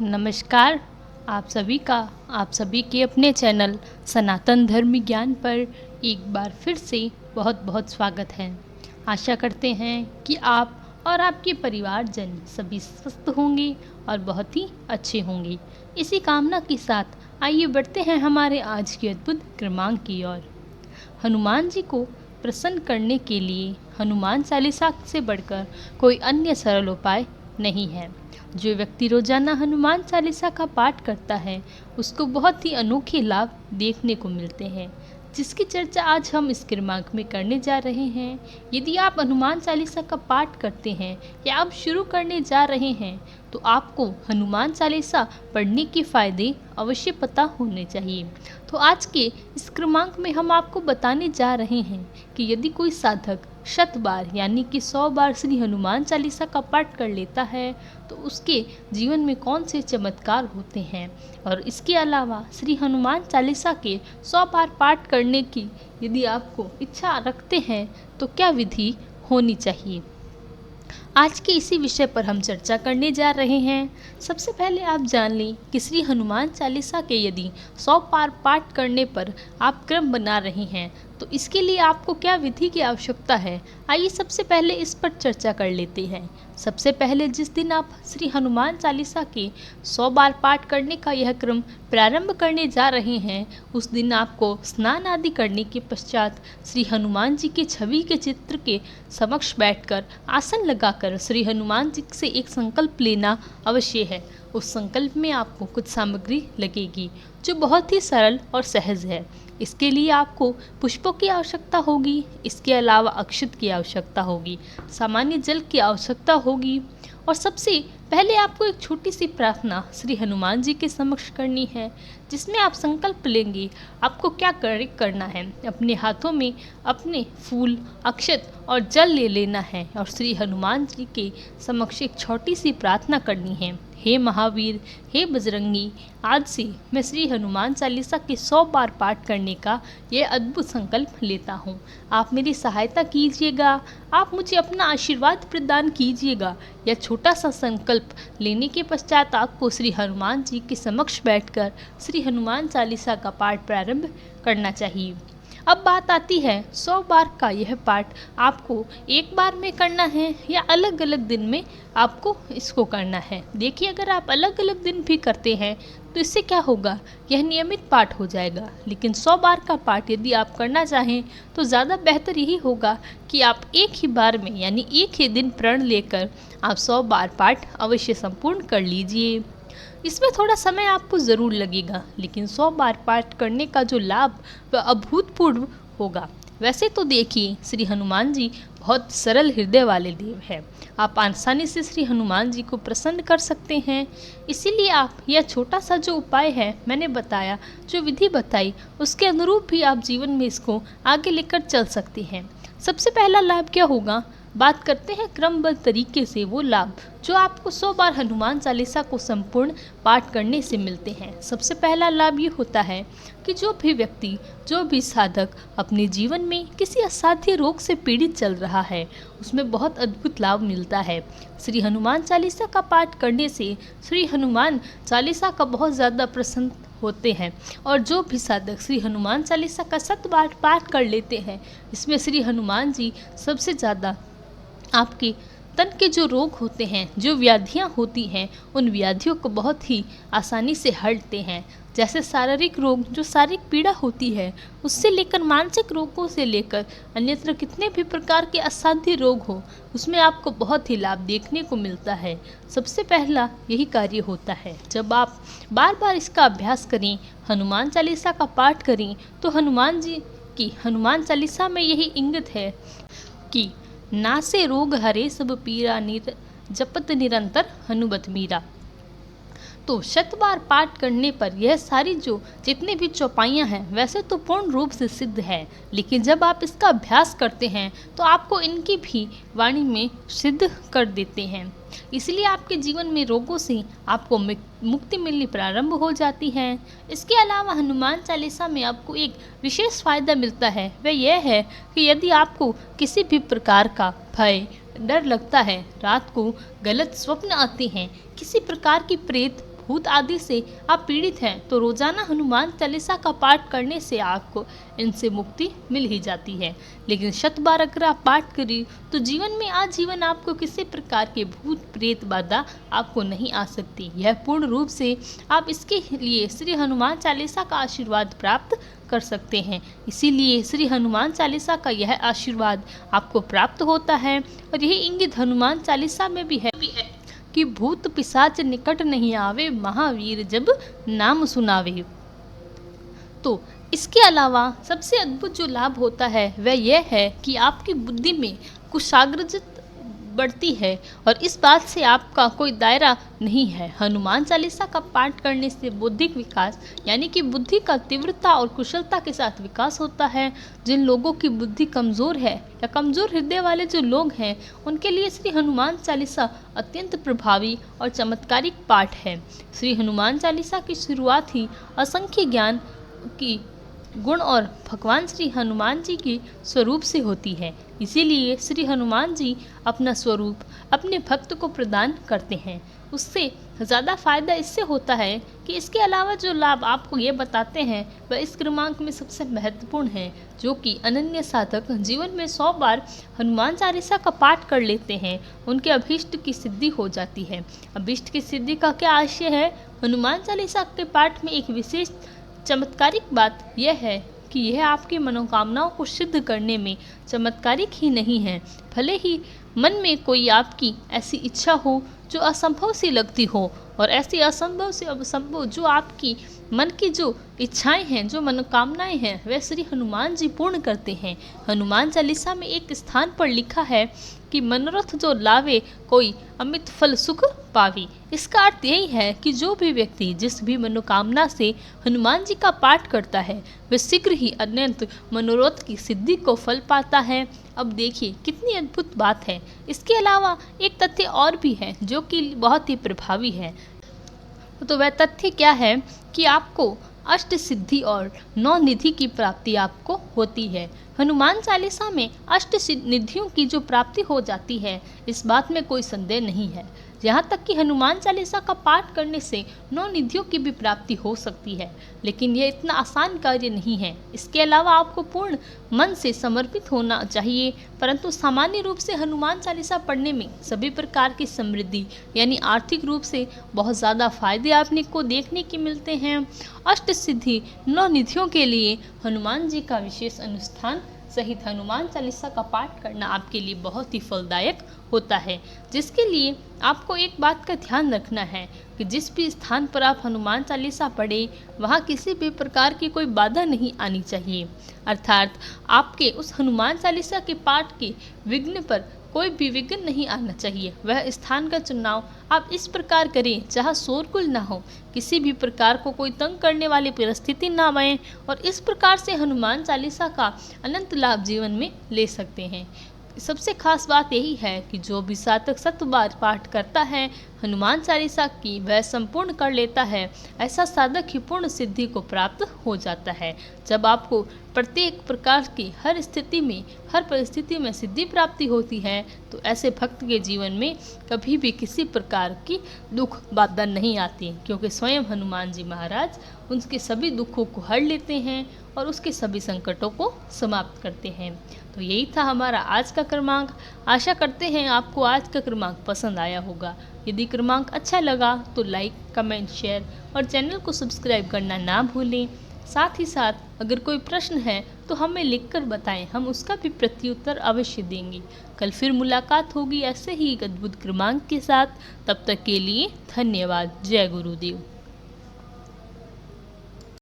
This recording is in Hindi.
नमस्कार। आप सभी के अपने चैनल सनातन धर्म ज्ञान पर एक बार फिर से बहुत बहुत स्वागत है। आशा करते हैं कि आप और आपके परिवारजन सभी स्वस्थ होंगे और बहुत ही अच्छे होंगे। इसी कामना के साथ आइए बढ़ते हैं हमारे आज के अद्भुत क्रमांक की ओर। हनुमान जी को प्रसन्न करने के लिए हनुमान चालीसा से बढ़कर कोई अन्य सरल उपाय नहीं है। जो व्यक्ति रोजाना हनुमान चालीसा का पाठ करता है उसको बहुत ही अनोखे लाभ देखने को मिलते हैं, जिसकी चर्चा आज हम इस क्रमांक में करने जा रहे हैं। यदि आप हनुमान चालीसा का पाठ करते हैं या आप शुरू करने जा रहे हैं तो आपको हनुमान चालीसा पढ़ने के फायदे अवश्य पता होने चाहिए। तो आज के इस क्रमांक में हम आपको बताने जा रहे हैं कि यदि कोई साधक 100 बार यानी कि 100 बार श्री हनुमान चालीसा का पाठ कर लेता है तो उसके जीवन में कौन से चमत्कार होते हैं। और इसके अलावा श्री हनुमान चालीसा के 100 बार पाठ करने की यदि आपको इच्छा रखते हैं तो क्या विधि होनी चाहिए। आज के इसी विषय पर हम चर्चा करने जा रहे हैं। सबसे पहले आप जान लें कि श्री हनुमान चालीसा के यदि 100 बार पाठ करने पर आप क्रम बना रहे हैं तो इसके लिए आपको क्या विधि की आवश्यकता है। आइए सबसे पहले इस पर चर्चा कर लेते हैं। सबसे पहले जिस दिन आप श्री हनुमान चालीसा के 100 बार पाठ करने का यह क्रम प्रारंभ करने जा रहे हैं उस दिन आपको स्नान आदि करने के पश्चात श्री हनुमान जी के छवि के चित्र के समक्ष बैठकर आसन लगाकर श्री हनुमान जी से एक संकल्प लेना अवश्य है। उस संकल्प में आपको कुछ सामग्री लगेगी जो बहुत ही सरल और सहज है। इसके लिए आपको पुष्पों की आवश्यकता होगी, इसके अलावा अक्षत की आवश्यकता होगी, सामान्य जल की आवश्यकता होगी और सबसे पहले आपको एक छोटी सी प्रार्थना श्री हनुमान जी के समक्ष करनी है, जिसमें आप संकल्प लेंगे। आपको क्या करना है, अपने हाथों में अपने फूल, अक्षत और जल ले लेना है और श्री हनुमान जी के समक्ष एक छोटी सी प्रार्थना करनी है। हे महावीर, हे बजरंगी, आज से मैं श्री हनुमान चालीसा के 100 बार पाठ करने का यह अद्भुत संकल्प लेता हूँ। आप मेरी सहायता कीजिएगा, आप मुझे अपना आशीर्वाद प्रदान कीजिएगा। यह छोटा सा संकल्प लेने के पश्चात आपको श्री हनुमान जी के समक्ष बैठकर श्री हनुमान चालीसा का पाठ प्रारंभ करना चाहिए। अब बात आती है 100 बार का यह पाठ आपको एक बार में करना है या अलग अलग दिन में आपको इसको करना है। देखिए, अगर आप अलग अलग दिन भी करते हैं तो इससे क्या होगा, यह नियमित पाठ हो जाएगा। लेकिन 100 बार का पाठ यदि आप करना चाहें तो ज़्यादा बेहतर यही होगा कि आप एक ही बार में यानी एक ही दिन प्रण लेकर आप 100 बार पाठ अवश्य संपूर्ण कर लीजिए। इसमें थोड़ा समय आपको ज़रूर लगेगा, लेकिन 100 बार पाठ करने का जो लाभ वह अभूतपूर्व होगा। वैसे तो देखिए, श्री हनुमान जी बहुत सरल हृदय वाले देव हैं। आप आसानी से श्री हनुमान जी को प्रसन्न कर सकते हैं। इसीलिए आप यह छोटा सा जो उपाय है मैंने बताया, जो विधि बताई, उसके अनुरूप भी आप जीवन में इसको आगे लेकर चल सकते हैं। सबसे पहला लाभ क्या होगा, बात करते हैं क्रमबद्ध तरीके से वो लाभ जो आपको 100 बार हनुमान चालीसा को संपूर्ण पाठ करने से मिलते हैं। सबसे पहला लाभ ये होता है कि जो भी व्यक्ति, जो भी साधक अपने जीवन में किसी असाध्य रोग से पीड़ित चल रहा है उसमें बहुत अद्भुत लाभ मिलता है। श्री हनुमान चालीसा का पाठ करने से श्री हनुमान चालीसा का बहुत ज़्यादा प्रसन्न होते हैं और जो भी साधक श्री हनुमान चालीसा का 100 बार पाठ कर लेते हैं इसमें श्री हनुमान जी सबसे ज़्यादा आपके तन के जो रोग होते हैं, जो व्याधियाँ होती हैं, उन व्याधियों को बहुत ही आसानी से हटते हैं। जैसे शारीरिक रोग, जो शारीरिक पीड़ा होती है, उससे लेकर मानसिक रोगों से लेकर अन्यत्र कितने भी प्रकार के असाध्य रोग हो, उसमें आपको बहुत ही लाभ देखने को मिलता है। सबसे पहला यही कार्य होता है, जब आप बार बार इसका अभ्यास करें, हनुमान चालीसा का पाठ करें, तो हनुमान जी की हनुमान चालीसा में यही इंगित है कि नासे रोग हरे सब पीरा जपत निरंतर हनुमत मीरा। तो 100 बार पाठ करने पर यह सारी जो जितनी भी चौपाइयाँ हैं वैसे तो पूर्ण रूप से सिद्ध है, लेकिन जब आप इसका अभ्यास करते हैं तो आपको इनकी भी वाणी में सिद्ध कर देते हैं। इसलिए आपके जीवन में रोगों से आपको मुक्ति मिलनी प्रारंभ हो जाती है। इसके अलावा हनुमान चालीसा में आपको एक विशेष फायदा मिलता है, वह यह है कि यदि आपको किसी भी प्रकार का भय, डर लगता है, रात को गलत स्वप्न आते हैं, किसी प्रकार की प्रेत भूत आदि से आप पीड़ित हैं तो रोजाना हनुमान चालीसा का पाठ करने से आपको इनसे मुक्ति मिल ही जाती है। लेकिन 100 बार अगर आप पाठ करें तो जीवन में आजीवन आपको किसी प्रकार के भूत प्रेत बाधा आपको नहीं आ सकती। यह पूर्ण रूप से आप इसके लिए श्री हनुमान चालीसा का आशीर्वाद प्राप्त कर सकते हैं। इसीलिए श्री हनुमान चालीसा का यह आशीर्वाद आपको प्राप्त होता है। और यही इंगित हनुमान चालीसा में भी है कि भूत पिशाच निकट नहीं आवे, महावीर जब नाम सुनावे। तो इसके अलावा सबसे अद्भुत जो लाभ होता है वह यह है कि आपकी बुद्धि में कुशाग्रता बढ़ती है और इस बात से आपका कोई दायरा नहीं है। हनुमान चालीसा का पाठ करने से बौद्धिक विकास यानी कि बुद्धि का तीव्रता और कुशलता के साथ विकास होता है। जिन लोगों की बुद्धि कमज़ोर है या कमज़ोर हृदय वाले जो लोग हैं उनके लिए श्री हनुमान चालीसा अत्यंत प्रभावी और चमत्कारिक पाठ है। श्री हनुमान चालीसा की शुरुआत ही असंख्य ज्ञान की गुण और भगवान श्री हनुमान जी के स्वरूप से होती है। इसीलिए श्री हनुमान जी अपना स्वरूप अपने भक्त को प्रदान करते हैं। उससे ज़्यादा फायदा इससे होता है कि इसके अलावा जो लाभ आपको ये बताते हैं वह इस क्रमांक में सबसे महत्वपूर्ण है, जो कि अनन्य साधक जीवन में 100 बार हनुमान चालीसा का पाठ कर लेते हैं उनके अभीष्ट की सिद्धि हो जाती है। अभीष्ट की सिद्धि का क्या आशय है? हनुमान चालीसा के पाठ में एक विशेष चमत्कारिक बात यह है कि यह आपकी मनोकामनाओं को सिद्ध करने में चमत्कारिक ही नहीं है। भले ही मन में कोई आपकी ऐसी इच्छा हो जो असंभव सी लगती हो और ऐसी असंभव से असंभव जो आपकी मन की जो इच्छाएं हैं, जो मनोकामनाएं हैं, वह श्री हनुमान जी पूर्ण करते हैं। हनुमान चालीसा में एक स्थान पर लिखा है कि मनोरथ जो लावे कोई अमित फल सुख पावी। इसका अर्थ यही है कि जो भी व्यक्ति जिस भी मनोकामना से हनुमान जी का पाठ करता है वह शीघ्र ही अनंत मनोरथ की सिद्धि को फल पाता है। अब देखिए कितनी अद्भुत बात है। इसके अलावा एक तथ्य और भी है जो कि बहुत ही प्रभावी है। तो वह तथ्य क्या है कि आपको अष्ट सिद्धि और 9 निधि की प्राप्ति आपको होती है। हनुमान चालीसा में अष्ट निधियों की जो प्राप्ति हो जाती है इस बात में कोई संदेह नहीं है। यहाँ तक कि हनुमान चालीसा का पाठ करने से 9 निधियों की भी प्राप्ति हो सकती है, लेकिन यह इतना आसान कार्य नहीं है। इसके अलावा आपको पूर्ण मन से समर्पित होना चाहिए। परंतु सामान्य रूप से हनुमान चालीसा पढ़ने में सभी प्रकार की समृद्धि यानी आर्थिक रूप से बहुत ज़्यादा फायदे आपने को देखने के मिलते हैं। अष्ट सिद्धि 9 निधियों के लिए हनुमान जी का विशेष अनुष्ठान सहित हनुमान चालीसा का पाठ करना आपके लिए बहुत ही फलदायक होता है, जिसके लिए आपको एक बात का ध्यान रखना है कि जिस भी स्थान पर आप हनुमान चालीसा पढ़ें वहाँ किसी भी प्रकार की कोई बाधा नहीं आनी चाहिए। अर्थात आपके उस हनुमान चालीसा के पाठ के विघ्न पर कोई भी विघ्न नहीं आना चाहिए। वह स्थान का चुनाव आप इस प्रकार करें जहाँ शोरगुल ना हो, किसी भी प्रकार को कोई तंग करने वाली परिस्थिति ना आए और इस प्रकार से हनुमान चालीसा का अनंत लाभ जीवन में ले सकते हैं। सबसे खास बात यही है कि जो भी साधक 100 बार पाठ करता है हनुमान चालीसा की वह संपूर्ण कर लेता है। ऐसा साधक ही पूर्ण सिद्धि को प्राप्त हो जाता है। जब आपको प्रत्येक प्रकार की हर स्थिति में हर परिस्थिति में सिद्धि प्राप्ति होती है तो ऐसे भक्त के जीवन में कभी भी किसी प्रकार की दुख बाधा नहीं आती, क्योंकि स्वयं हनुमान जी महाराज उनके सभी दुखों को हर लेते हैं और उसके सभी संकटों को समाप्त करते हैं। तो यही था हमारा आज का क्रमांक। आशा करते हैं आपको आज का क्रमांक पसंद आया होगा। यदि क्रमांक अच्छा लगा तो लाइक, कमेंट, शेयर और चैनल को सब्सक्राइब करना ना भूलें। साथ ही साथ अगर कोई प्रश्न है तो हमें लिखकर बताएं, हम उसका भी प्रत्युत्तर अवश्य देंगे। कल फिर मुलाकात होगी ऐसे ही एक अद्भुत क्रमांक के साथ। तब तक के लिए धन्यवाद। जय गुरुदेव।